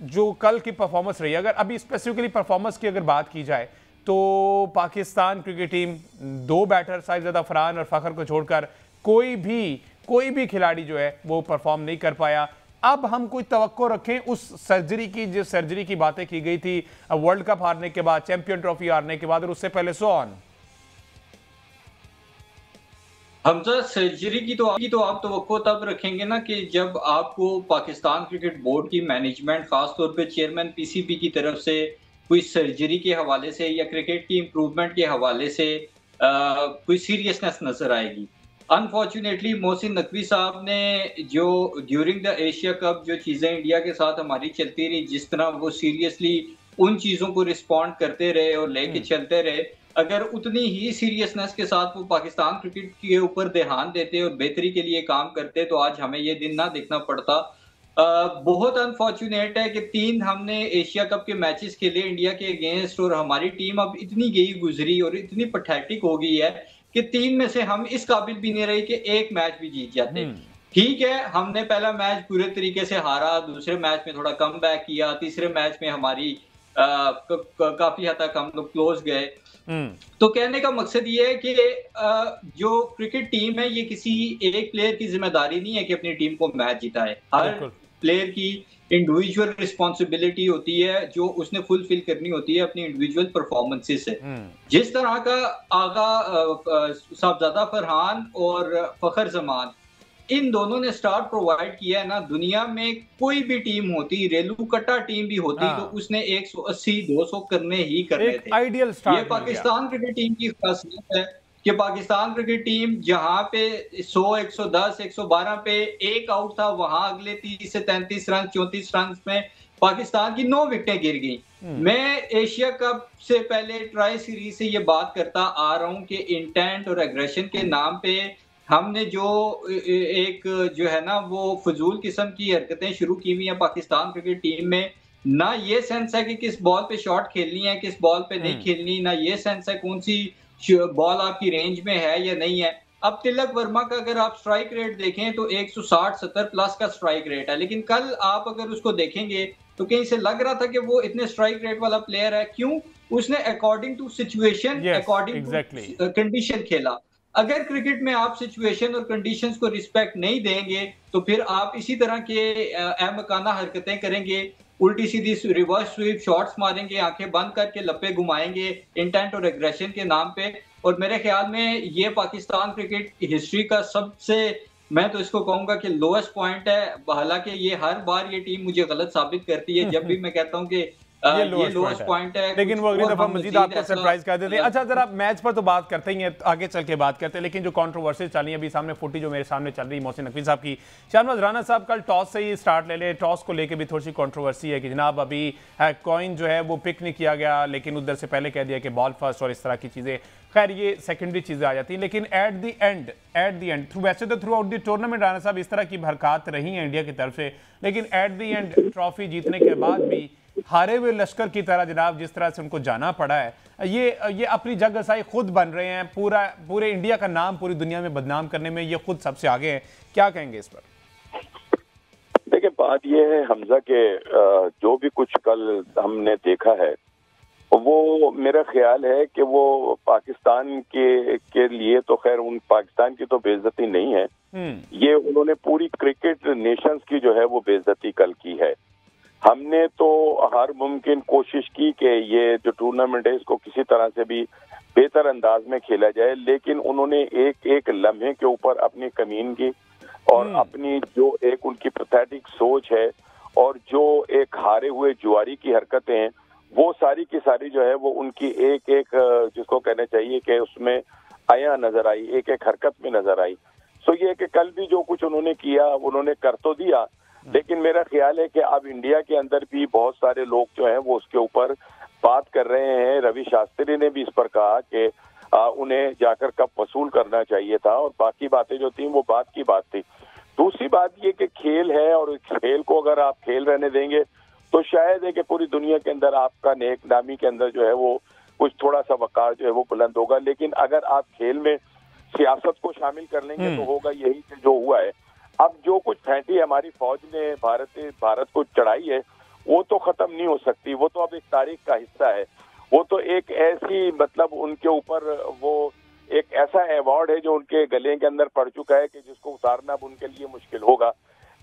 जो कल की परफॉर्मेंस रही, अगर अभी स्पेसिफिकली परफॉर्मेंस की अगर बात की जाए तो Pakistan cricket team 2 batter Sahibzada Farhan और फखर को छोड़कर कोई भी खिलाड़ी जो है वो परफॉर्म नहीं कर पाया। अब हम कोई तवक्को रखें उस सर्जरी की, जो सर्जरी की बातें की गई थी वर्ल्ड कप हारने के बाद, चैंपियन ट्रॉफी हारने के बाद और उससे पहले सो ऑन? हमजा, सर्जरी की तो आप तवक्को तब रखेंगे ना कि जब आपको पाकिस्तान क्रिकेट बोर्ड की मैनेजमेंट, खास तौर पे चेयरमैन पीसीबी की तरफ से कोई सर्जरी के हवाले से या क्रिकेट की इंप्रूवमेंट के हवाले से कोई सीरियसनेस नजर आएगी। अनफॉर्चुनेटली मोहसिन नकवी साहब ने जो ड्यूरिंग द एशिया कप जो चीजें इंडिया के साथ हमारी चलती रही, जिस तरह वो सीरियसली उन चीजों को रिस्पॉन्ड करते रहे और लेके चलते रहे, अगर उतनी ही सीरियसनेस के साथ वो पाकिस्तान क्रिकेट के ऊपर ध्यान देते और बेहतरी के लिए काम करते तो आज हमें ये दिन ना देखना पड़ता। बहुत अनफॉर्चुनेट है कि 3 हमने एशिया कप के मैचेस खेले इंडिया के अगेंस्ट और हमारी टीम अब इतनी गई गुजरी और इतनी पैथेटिक हो गई है कि 3 में से हम इस काबिल भी नहीं रहे कि एक मैच भी जीत जाते। ठीक है, हमने पहला मैच पूरे तरीके से हारा, दूसरे मैच में थोड़ा कम बैक किया, तीसरे मैच में हमारी काफी हद तक हम लोग क्लोज गए। तो कहने का मकसद ये है कि जो क्रिकेट टीम है ये किसी एक प्लेयर की जिम्मेदारी नहीं है कि अपनी टीम को मैच जिताए। हर प्लेयर की इंडिविजुअल रिस्पॉन्सिबिलिटी होती है जो उसने फुलफिल करनी होती है अपनी इंडिविजुअल परफॉर्मेंसेस से। जिस तरह का आगा साहबजादा फरहान और फखर जमान इन दोनों ने स्टार्ट प्रोवाइड किया है ना, दुनिया में कोई भी टीम होती, रेलू कट्टा टीम भी होती तो उसने 180 200 करने ही करने थे। आइडियल स्टार्ट ये पाकिस्तान क्रिकेट टीम की खासियत है कि पाकिस्तान क्रिकेट टीम जहां पे 100 110 112 पे एक आउट था, वहां अगले 30 से 33 रन 34 रन में पाकिस्तान की 9 विकेटें गिर गई। मैं एशिया कप से पहले ट्राई सीरीज से ये बात करता आ रहा हूं कि इंटेंट और एग्रेशन के नाम पे हमने जो एक जो है ना वो फजूल किस्म की हरकतें शुरू की हुई हैं पाकिस्तान क्रिकेट टीम में। ना ये सेंस है कि किस बॉल पे शॉट खेलनी है, किस बॉल पे नहीं खेलनी, ना ये सेंस है कौन सी बॉल आपकी रेंज में है या नहीं है। अब तिलक वर्मा का अगर आप स्ट्राइक रेट देखें तो 160-70 प्लस का स्ट्राइक रेट है, लेकिन कल आप अगर उसको देखेंगे तो कहीं से लग रहा था कि वो इतने स्ट्राइक रेट वाला प्लेयर है। क्यों? उसने according to situation, according to condition खेला। अगर क्रिकेट में आप सिचुएशन और कंडीशंस को रिस्पेक्ट नहीं देंगे तो फिर आप इसी तरह के अहमकाना हरकतें करेंगे, उल्टी सीधी रिवर्स स्वीप शॉट्स मारेंगे, आंखें बंद करके लप्पे घुमाएंगे इंटेंट और एग्रेशन के नाम पे। और मेरे ख्याल में ये पाकिस्तान क्रिकेट हिस्ट्री का सबसे, मैं तो इसको कहूंगा कि लोएस्ट पॉइंट है। हालांकि ये हर बार ये टीम मुझे गलत साबित करती है जब भी मैं कहता हूं कि ये लोएस्ट पॉइंट है, लेकिन वो अगली दफा मजीद आपको सरप्राइज कर देते हैं। अच्छा, जरा मैच पर तो बात करते ही हैं, आगे चल के बात करते हैं, लेकिन जो कंट्रोवर्सी चल रही है अभी सामने फुटी जो मेरे सामने चल रही है मोहसिन नकवी साहब की, शहनवाज राना साहब कल टॉस से ही स्टार्ट ले ले, टॉस को लेकर भी थोड़ी सी कंट्रोवर्सी है कि जनाब अभी कॉइन जो है वो पिक नहीं किया गया, लेकिन उधर से पहले कह दिया कि बॉल फर्स्ट और इस तरह की चीजें, खैर ये सेकेंडरी चीजें आ जाती हैं। लेकिन एट द एंड वैसे तो through out the tournament Rana साहब इस तरह की हरकत रही है इंडिया की तरफ से, लेकिन एट द एंड ट्रॉफी जीतने के बाद भी हारे हुए लश्कर की तरह जनाब जिस तरह से उनको जाना पड़ा है, ये अपनी जगहसाई खुद बन रहे हैं, पूरे इंडिया का नाम पूरी दुनिया में बदनाम करने में ये खुद सबसे आगे हैं। क्या कहेंगे इस पर? देखिए, बात ये है हमजा के जो भी कुछ कल हमने देखा है वो मेरा ख्याल है कि वो पाकिस्तान के लिए तो खैर उन पाकिस्तान की तो बेइज्जती नहीं है, ये उन्होंने पूरी क्रिकेट नेशंस की जो है वो बेइज्जती कल की है। हमने तो हर मुमकिन कोशिश की कि ये जो टूर्नामेंट है इसको किसी तरह से भी बेहतर अंदाज में खेला जाए, लेकिन उन्होंने एक एक लम्हे के ऊपर अपनी कमीनगी और अपनी जो एक उनकी पैथेटिक सोच है और जो एक हारे हुए जुआरी की हरकतें हैं वो सारी की सारी जो है वो उनकी एक एक जिसको कहना चाहिए कि उसमें आया नजर आई, एक एक हरकत में नजर आई। सो ये कि कल भी जो कुछ उन्होंने किया उन्होंने कर तो दिया, लेकिन मेरा ख्याल है कि अब इंडिया के अंदर भी बहुत सारे लोग जो हैं वो उसके ऊपर बात कर रहे हैं। रवि शास्त्री ने भी इस पर कहा कि उन्हें जाकर कप वसूल करना चाहिए था, और बाकी बातें जो थी वो बात की बात थी। दूसरी बात ये कि खेल है और खेल को अगर आप खेल रहने देंगे तो शायद है कि पूरी दुनिया के अंदर आपका नेक नामी के अंदर जो है वो कुछ थोड़ा सा वकार जो है वो बुलंद होगा। लेकिन अगर आप खेल में सियासत को शामिल कर लेंगे तो होगा यही जो हुआ है। अब जो कुछ फैंटी हमारी फौज ने भारत को चढ़ाई है वो तो खत्म नहीं हो सकती, वो तो अब एक तारीख का हिस्सा है। वो तो एक ऐसी मतलब उनके ऊपर वो एक ऐसा अवार्ड है जो उनके गले के अंदर पड़ चुका है कि जिसको उतारना अब उनके लिए मुश्किल होगा।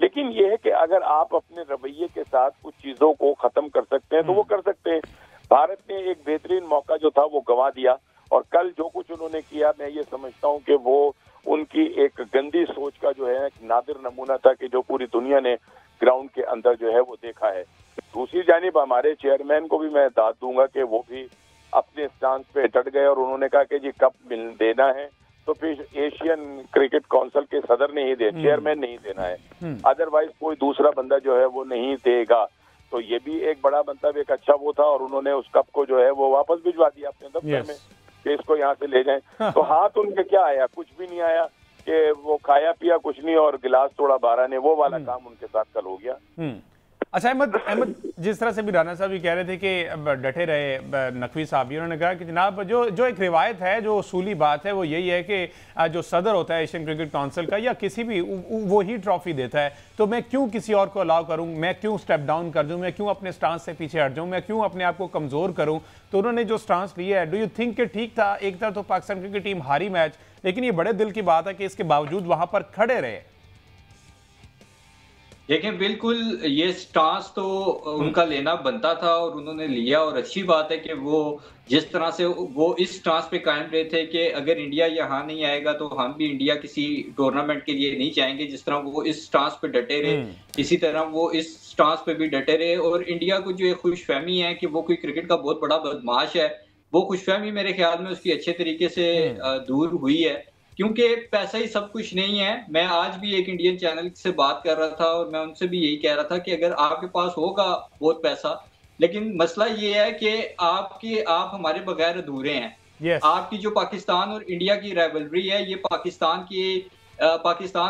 लेकिन ये है कि अगर आप अपने रवैये के साथ कुछ चीजों को खत्म कर सकते हैं तो वो कर सकते हैं। भारत ने एक बेहतरीन मौका जो था वो गंवा दिया, और कल जो कुछ उन्होंने किया मैं ये समझता हूँ कि वो उनकी एक गंदी सोच का जो है नादिर नमूना था कि जो पूरी दुनिया ने ग्राउंड के अंदर जो है वो देखा है। दूसरी जानिब हमारे चेयरमैन को भी मैं दाद दूंगा कि वो भी अपने स्टांस पे डट गए और उन्होंने कहा कि जी कप देना है तो फिर एशियन क्रिकेट काउंसिल के सदर ने ही चेयरमैन नहीं देना है, अदरवाइज कोई दूसरा बंदा जो है वो नहीं देगा। तो ये भी एक बड़ा मतलब एक अच्छा वो था, और उन्होंने उस कप को जो है वो वापस भिजवा दिया अपने दफ्तर में कि इसको यहाँ से ले जाएं। तो हाथ उनके क्या आया, कुछ भी नहीं आया कि वो खाया पिया कुछ नहीं और गिलास थोड़ा बारह ने, वो वाला काम उनके साथ कल हो गया। अच्छा अहमद, जिस तरह से भी राना साहब भी कह रहे थे कि डटे रहे नकवी साहब भी, उन्होंने कहा कि जनाब जो एक रिवायत है, जो उसूली बात है वो यही है कि जो सदर होता है एशियन क्रिकेट काउंसिल का या किसी भी, वो ही ट्रॉफी देता है, तो मैं क्यों किसी और को अलाउ करूं, मैं क्यों स्टेप डाउन कर दूं, मैं क्यों अपने स्टांस से पीछे हट जाऊं, मैं क्यों अपने आप को कमज़ोर करूं। तो उन्होंने जो स्टांस लिया है, डू यू थिंक कि ठीक था? एक तरफ तो पाकिस्तान क्रिकेट टीम हारी मैच, लेकिन ये बड़े दिल की बात है कि इसके बावजूद वहां पर खड़े रहे। देखिए बिल्कुल ये स्टांस तो उनका लेना बनता था और उन्होंने लिया, और अच्छी बात है कि वो जिस तरह से वो इस स्टांस पे कायम रहे थे कि अगर इंडिया यहाँ नहीं आएगा तो हम भी इंडिया किसी टूर्नामेंट के लिए नहीं जाएंगे। जिस तरह वो इस स्टांस पे डटे रहे, इसी तरह वो इस स्टांस पे भी डटे रहे। और इंडिया को जो एक खुशफहमी है कि वो कोई क्रिकेट का बहुत बड़ा बदमाश है, वो खुशफहमी मेरे ख्याल में उसकी अच्छे तरीके से दूर हुई है, क्योंकि पैसा ही सब कुछ नहीं है। मैं आज भी एक इंडियन चैनल से बात कर रहा था और मैं उनसे भी यही कह रहा था कि अगर आपके पास होगा बहुत पैसा, लेकिन मसला ये है कि आप हमारे बगैर अधूरे हैं। आपकी जो पाकिस्तान और इंडिया की राइवलरी है, ये पाकिस्तान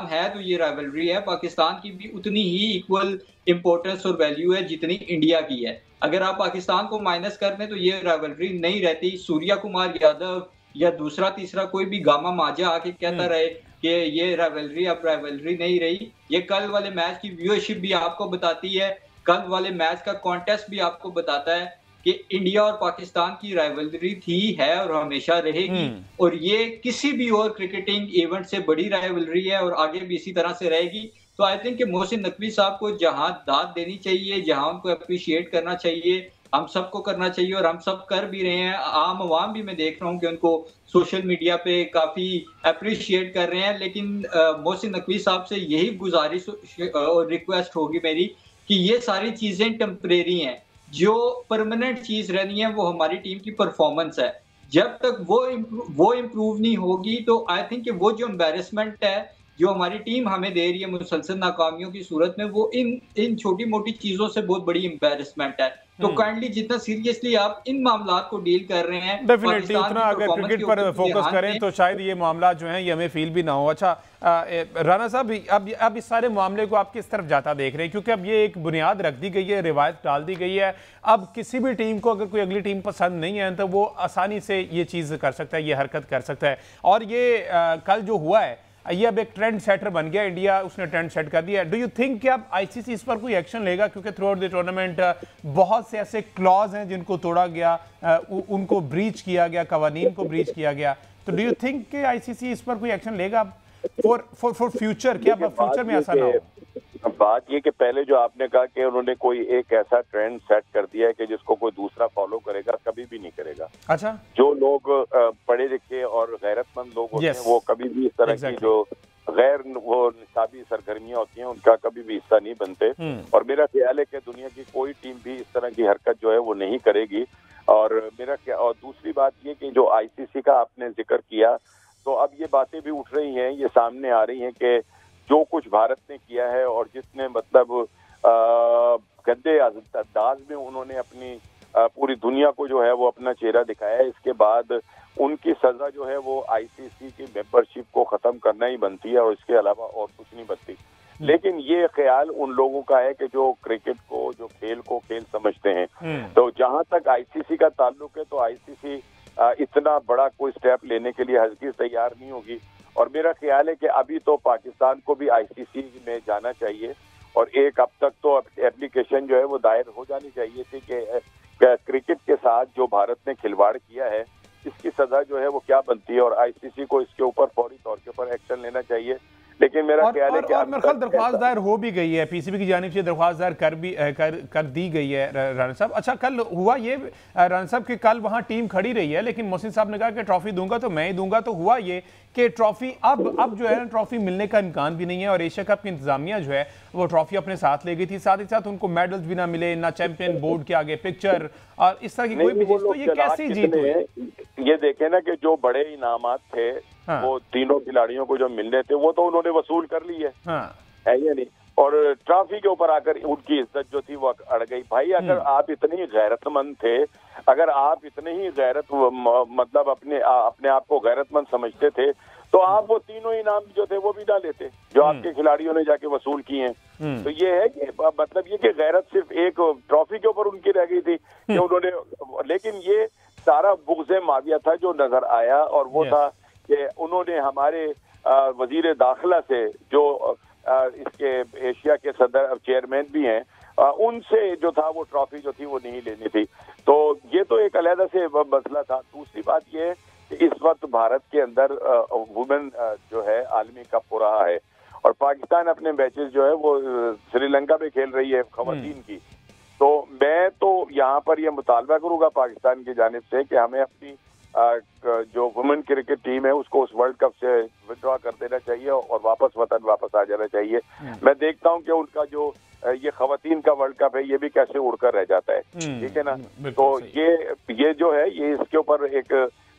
है तो ये राइवलरी है, पाकिस्तान की भी उतनी ही इक्वल इंपॉर्टेंस और वैल्यू है जितनी इंडिया की है। अगर आप पाकिस्तान को माइनस कर दें तो ये राइवलरी नहीं रहती। सूर्या कुमार यादव या दूसरा तीसरा कोई भी गामा माजा आके कहता रहे कि ये राइवलरी अब राइवलरी नहीं रही। ये कल वाले मैच की व्यूअरशिप भी आपको बताती है, कल वाले मैच का कॉन्टेस्ट भी आपको बताता है कि इंडिया और पाकिस्तान की राइवलरी थी, है और हमेशा रहेगी। और ये किसी भी और क्रिकेटिंग इवेंट से बड़ी राइवलरी है और आगे भी इसी तरह से रहेगी। तो आई थिंक कि मोहसिन नकवी साहब को जहां दाद देनी चाहिए, जहां उनको अप्रिशिएट करना चाहिए, हम सबको करना चाहिए और हम सब कर भी रहे हैं। आम आवाम भी मैं देख रहा हूँ कि उनको सोशल मीडिया पे काफी अप्रिशिएट कर रहे हैं। लेकिन मोहसिन नकवी साहब से यही गुजारिश और रिक्वेस्ट होगी मेरी कि ये सारी चीजें टेम्परेरी हैं, जो परमानेंट चीज रहनी है वो हमारी टीम की परफॉर्मेंस है। जब तक वो इम्प्रूव नहीं होगी तो आई थिंक कि वो जो एम्बेरसमेंट है जो हमारी टीम हमें दे रही है मुसलसल नाकामियों की सूरत में, वो इन छोटी मोटी चीजों से बहुत बड़ी एम्बेरसमेंट है। तो काइंडली जितना सीरियसली आप इन मामला को डील कर रहे हैं, डेफिनेटली उतना अगर क्रिकेट पर फोकस करें तो शायद ये मामला जो है ये हमें फील भी ना हो। अच्छा राना साहब, अब इस सारे मामले को आप किस तरफ जाता देख रहे हैं? क्योंकि अब ये एक बुनियाद रख दी गई है, रिवायत डाल दी गई है। अब किसी भी टीम को अगर कोई अगली टीम पसंद नहीं है तो वो आसानी से ये चीज़ कर सकता है, ये हरकत कर सकता है। और ये कल जो हुआ है ये अब एक ट्रेंड सेटर बन गया, इंडिया उसने ट्रेंड सेट कर दिया। डू यू थिंक कि अब आईसीसी इस पर कोई एक्शन लेगा? क्योंकि थ्रू आउट द टूर्नामेंट बहुत से ऐसे क्लॉज हैं जिनको तोड़ा गया, उनको ब्रीच किया गया, कवानीन को ब्रीच किया गया। तो डू यू थिंक कि आईसीसी इस पर कोई एक्शन लेगा फॉर फ्यूचर? क्या फ्यूचर में ऐसा ना हो? बात ये कि पहले जो आपने कहा कि उन्होंने कोई एक ऐसा ट्रेंड सेट कर दिया है कि जिसको कोई दूसरा फॉलो करेगा, कभी भी नहीं करेगा। अच्छा, जो लोग पढ़े लिखे और गैरतमंद लोग होते हैं वो कभी भी इस तरह की जो गैर वो निसाबी सरगर्मियां होती हैं उनका कभी भी हिस्सा नहीं बनते। और मेरा ख्याल है कि दुनिया की कोई टीम भी इस तरह की हरकत जो है वो नहीं करेगी। और दूसरी बात ये कि जो आईसीसी का आपने जिक्र किया, तो अब ये बातें भी उठ रही हैं, ये सामने आ रही हैं कि जो कुछ भारत ने किया है और जितने मतलब गंदे अंदाज में उन्होंने अपनी पूरी दुनिया को जो है वो अपना चेहरा दिखाया है, इसके बाद उनकी सजा जो है वो आईसीसी की मेंबरशिप को खत्म करना ही बनती है और इसके अलावा और कुछ नहीं बनती। लेकिन ये ख्याल उन लोगों का है कि जो क्रिकेट को, जो खेल को खेल समझते हैं। तो जहां तक आईसीसी का ताल्लुक है तो आईसीसी इतना बड़ा कोई स्टेप लेने के लिए हरगिज़ तैयार नहीं होगी। और मेरा ख्याल है कि अभी तो पाकिस्तान को भी आईसीसी में जाना चाहिए और एक अब तक तो एप्लीकेशन जो है वो दायर हो जानी चाहिए थी कि क्रिकेट के साथ जो भारत ने खिलवाड़ किया है इसकी सजा जो है वो क्या बनती है, और आईसीसी को इसके ऊपर फौरी तौर के ऊपर एक्शन लेना चाहिए। लेकिन मेरा ख्याल है कि मेरे ख्याल दरख्वास्त दायर हो भी गई है, पीसीबी की जानिब से दरख्वास्त दायर कर दी गई है राणा साहब। अच्छा, कल हुआ ये राणा साहब कि कल वहां टीम खड़ी रही है, लेकिन मोहसिन साहब ने कहा कि ट्रॉफी दूंगा तो मैं ही दूंगा, तो हुआ ये कि ट्रॉफी अब जो है ना ट्रॉफी मिलने का इम्कान भी नहीं है, और एशिया कप की इंतजामिया जो है वो ट्रॉफी अपने साथ ले गई थी, साथ ही साथ उनको मेडल्स भी ना मिले, ना चैंपियन बोर्ड के आगे पिक्चर और इस तरह की कोई भी चीज, तो ये कैसी जीत हुई? ये देखे ना कि जो बड़े इनामात थे वो तीनों खिलाड़ियों को जो मिलने थे वो तो उन्होंने वसूल कर ली है या नहीं, और ट्रॉफी के ऊपर आकर उनकी इज्जत जो थी वो अड़ गई। भाई अगर आप इतने ही गैरतमंद थे, अगर आप इतने ही मतलब अपने आप को गैरतमंद समझते थे, तो आप वो तीनों इनाम जो थे वो भी ना लेते जो आपके खिलाड़ियों ने जाके वसूल किए हैं। तो ये है कि मतलब ये कि गैरत सिर्फ एक ट्रॉफी के ऊपर उनकी रह गई थी कि उन्होंने, लेकिन ये सारा बुग़्ज़े माविया था जो नजर आया, और वो था कि उन्होंने हमारे वजीर दाखिला से जो इसके एशिया के सदर चेयरमैन भी हैं, उनसे जो था वो ट्रॉफी जो थी वो नहीं लेनी थी। तो ये तो एक अलग से मसला था। दूसरी बात ये है कि इस वक्त भारत के अंदर वुमेन जो है आलमी कप हो रहा है, और पाकिस्तान अपने मैचेस जो है वो श्रीलंका में खेल रही है खवातीन की। तो मैं तो यहाँ पर यह मुतालबा करूंगा पाकिस्तान की जानिब से कि हमें अपनी जो वुमेन क्रिकेट टीम है उसको उस वर्ल्ड कप से विड्रॉ कर देना चाहिए और वापस आ जाना चाहिए। मैं देखता हूँ कि उनका जो ये खवातीन का वर्ल्ड कप है ये भी कैसे उड़कर रह जाता है, ठीक है ना। तो ये जो है ये इसके ऊपर एक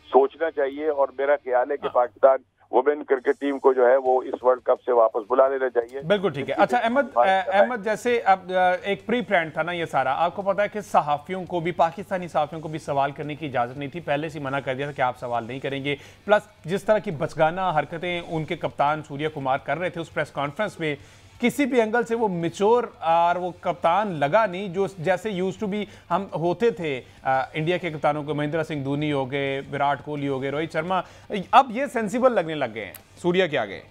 सोचना चाहिए, और मेरा ख्याल है कि पाकिस्तान वुमेन क्रिकेट टीम को जो है वो इस वर्ल्ड कप से वापस बुला लेना चाहिए। बिल्कुल ठीक है। अच्छा अहमद, जैसे अब एक प्री प्लान था ना ये सारा, आपको पता है कि सहाफ़ियों को भी, पाकिस्तानी सहाफ़ियों को भी सवाल करने की इजाज़त नहीं थी, पहले से मना कर दिया था कि आप सवाल नहीं करेंगे। प्लस जिस तरह की बचगाना हरकतें उनके कप्तान सूर्या कुमार कर रहे थे उस प्रेस कॉन्फ्रेंस में, किसी भी एंगल से वो मिच्योर और वो कप्तान लगा नहीं जो जैसे यूज टू बी हम होते थे इंडिया के कप्तानों को। महेंद्र सिंह धोनी हो गए, विराट कोहली हो गए, रोहित शर्मा, अब ये सेंसिबल लगने लग गए हैं सूर्या के आगे।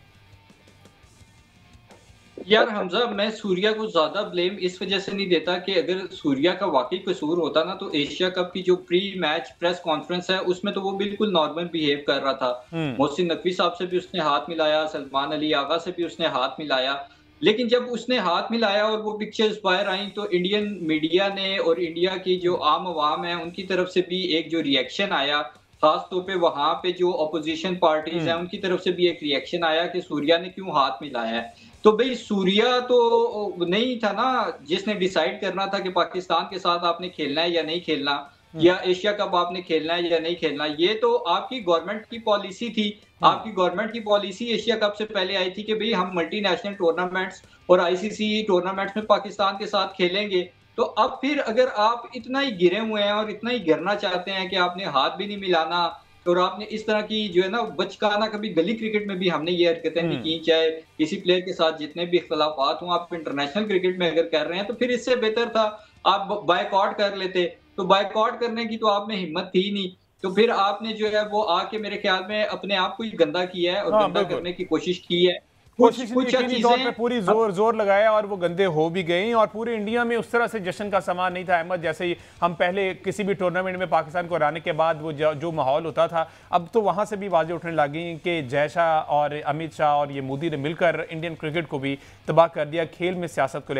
यार हमजा, मैं सूर्या को ज्यादा ब्लेम इस वजह से नहीं देता कि अगर सूर्या का वाकई कसूर होता ना तो एशिया कप की जो प्री मैच प्रेस कॉन्फ्रेंस है उसमें तो वो बिल्कुल नॉर्मल बिहेव कर रहा था। मोहसिन नकवी साहब से भी उसने हाथ मिलाया, सलमान अली आगा से भी उसने हाथ मिलाया, लेकिन जब उसने हाथ मिलाया और वो पिक्चर्स बाहर आई तो इंडियन मीडिया ने और इंडिया की जो आम आवाम है उनकी तरफ से भी एक जो रिएक्शन आया, खास तौर पे वहां पे जो अपोजिशन पार्टीज हैं उनकी तरफ से भी एक रिएक्शन आया कि सूर्या ने क्यों हाथ मिलाया है। तो भाई सूर्या तो नहीं था ना जिसने डिसाइड करना था कि पाकिस्तान के साथ आपने खेलना है या नहीं खेलना, या एशिया कप आपने खेलना है या नहीं खेलना। ये तो आपकी गवर्नमेंट की पॉलिसी थी। आपकी गवर्नमेंट की पॉलिसी एशिया कप से पहले आई थी कि भाई हम मल्टीनेशनल टूर्नामेंट्स और आईसीसी टूर्नामेंट्स में पाकिस्तान के साथ खेलेंगे। तो अब फिर अगर आप इतना ही गिरे हुए हैं और इतना ही गिरना चाहते हैं कि आपने हाथ भी नहीं मिलाना और आपने इस तरह की जो है ना बचकाना, कभी गली क्रिकेट में भी हमने ये हरकतें नहीं की, चाहे किसी प्लेयर के साथ जितने भी इख्तलाफात हों, आप इंटरनेशनल क्रिकेट में अगर कर रहे हैं तो फिर इससे बेहतर था आप बायकॉट कर लेते। तो बायकॉट करने की तो आप में हिम्मत थी नहीं, तो फिर आपने जो है वो आके मेरे ख्याल में अपने आप को ही गंदा किया है और गंदा करने की कोशिश की है। कोशिश यकीनी तौर पे पूरी जोर लगाया और वो गंदे हो भी गए, और पूरे इंडिया में उस तरह से जश्न का सामान नहीं था अहमद। जैसे ही हम पहले किसी भी टूर्नामेंट में पाकिस्तान को हराने के बाद वो जो माहौल होता था, अब तो वहां से भी आवाजें उठने लगी कि जय शाह और अमित शाह और ये मोदी ने मिलकर इंडियन क्रिकेट को भी तबाह कर दिया, खेल में सियासत को